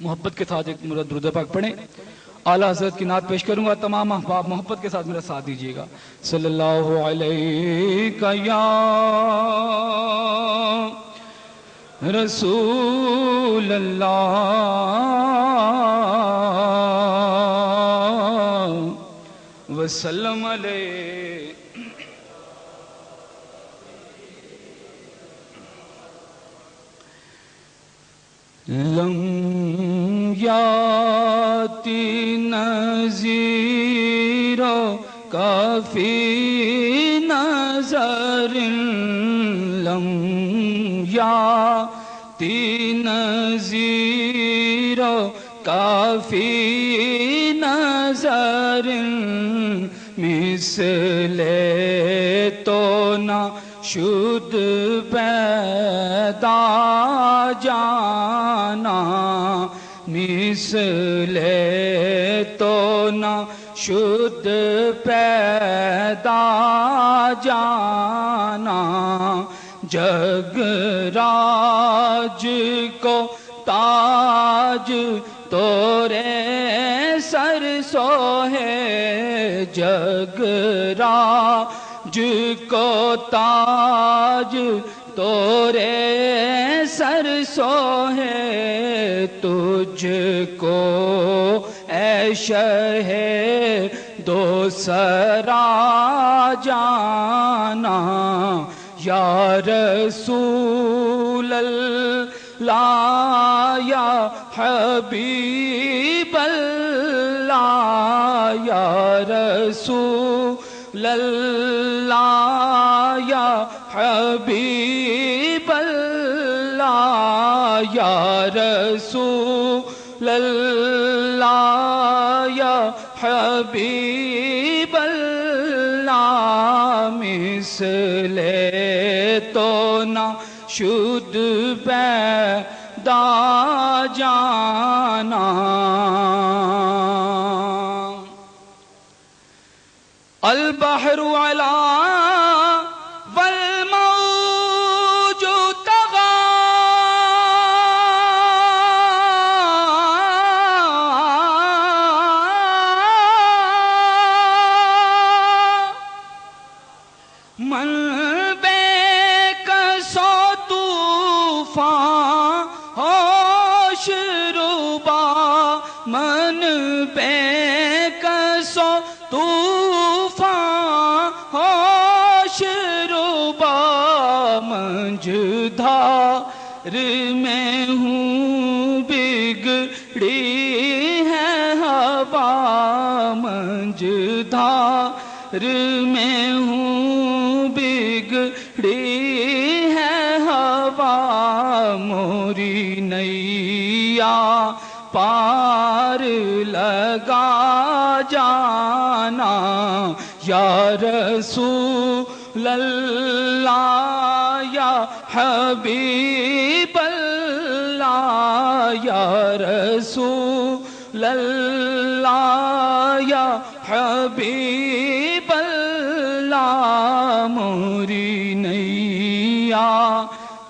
محبت کے ساتھ ایک مرد درود پاک پڑھیں. اعلیٰ حضرت کی نعت پیش کروں گا. تمام احباب محبت کے ساتھ میرا ساتھ دیجیے گا. صلی اللہ علیہ یا رسول اللہ وسلم علیہ. لم یاتی نذیر کافی نظر لم یاتی نذیر کافی نظر مثل تو نہ شد پیدا جانا مثل تو نہ شد پیدا جانا جگ راج کو تاج تورے سر سوہے جگ راج کو تاج تورے سر سوہے تجھ کو اے شہ دو سرا جانا یا رسول اللہ یا حبیب اللہ یا رسول اللہ یا حبیب اللہ یا رسول اللہ یا حبیب اللہ مثل تو نہ شد پیدا جانا البحر علا والموج طغى من بے کسو طوفان ہوش ربا من بے کسو طوفان ہوش ربا منجدھار میں ہوں بگڑی ہے ہوا منجدھار میں ہوں بگڑی ہے ہوا موری نیا پار لگا جانا یا رسول اللہ یا حبیب اللہ یا رسول اللہ یا حبیب اللہ موری نیا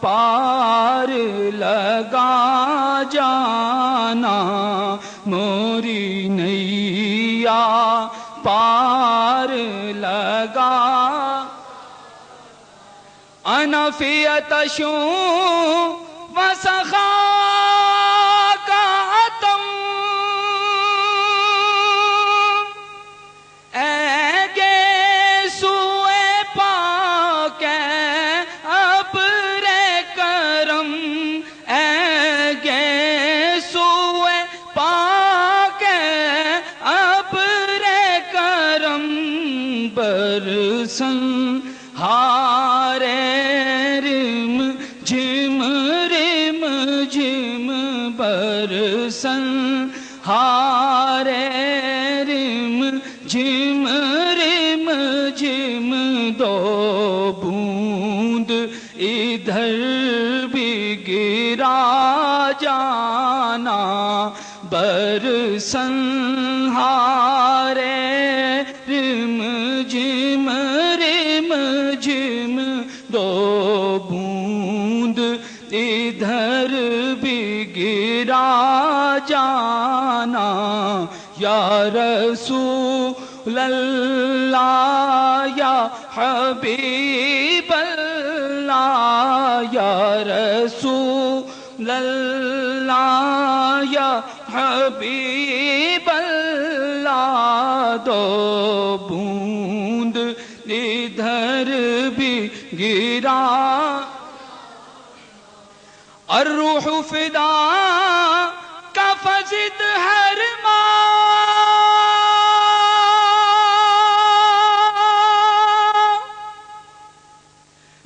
پار لگا جانا موری نیا پار لگا انا فی عطشوں وسخا کا عتم اے گیسوئے پاک ابر کرم اے گیسوئے پاک ابر کرم برسن ہارے رم جھم برسن ہارے رم جھم دو بوند ادھر بھی گرا جانا برسن ہارے رم جھم دو بوند ادھر بھی گرا جانا یا رسول اللہ یا حبیب اللہ یا رسول اللہ یا حبیب اللہ دو بوند ادھر بھی گرا الروح فدا کا فزد ہر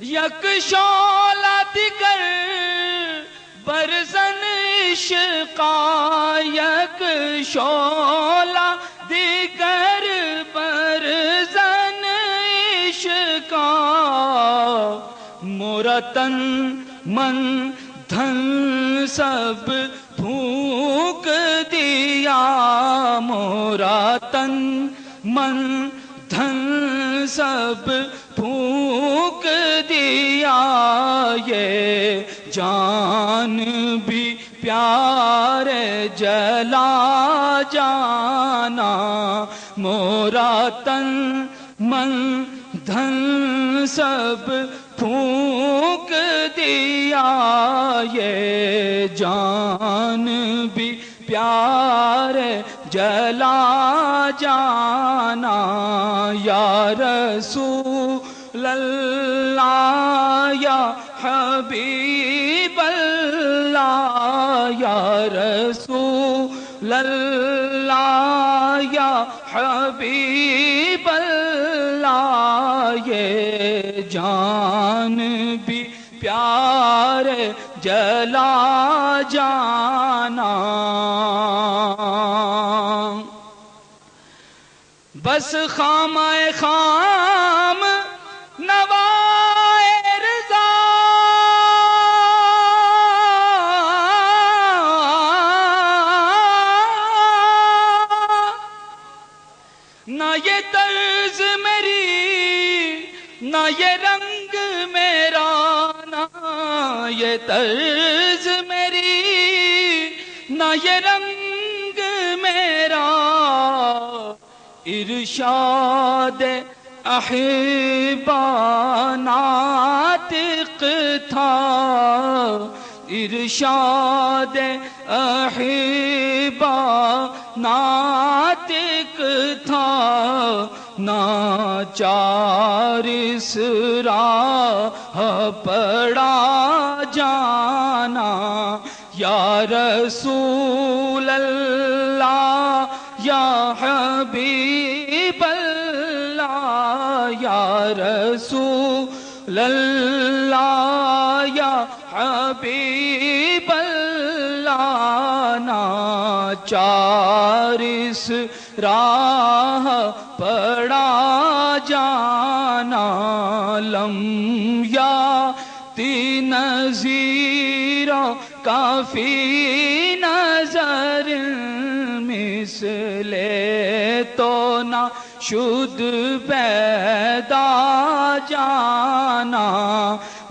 یک شعلہ دیگر برزن عشقا یک شعلہ دیگر برزن عشقا مورا تن من دھن سب پھونک دیا مورا تن من دھن سب پھونک دیا یہ جان بھی پیار جلا جانا مورا تن من دھن سب پھونک دیا یہ جان بھی پیار جلا جانا یا رسول اللہ یا حبیب اللہ یا رسول اللہ یا حبیب اللہ یہ جان بھی پیار جلا جانا بس خامہ خام نوائے رضا نہ یہ طرز میری نہ یہ رنگ میرا نہ یہ طرز میری نہ یہ رنگ میرا ارشاد احبا ناطق تھا ارشاد احبا ناطق تھا ناچار اس راہ پڑا جانا یا رسول اللہ یا حبیب اللہ یا رسول اللہ یا حبیب اللہ ناچار اس راہ پڑا جانا لم یاتی نظیر کافی نظر مثل تو نہ شد پیدا جانا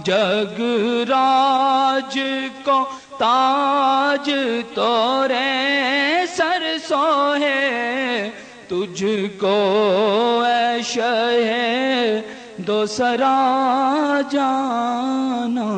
جگ راج کو تاج تورے سر سوہے تجھ کو اے شہ دو سرا جانا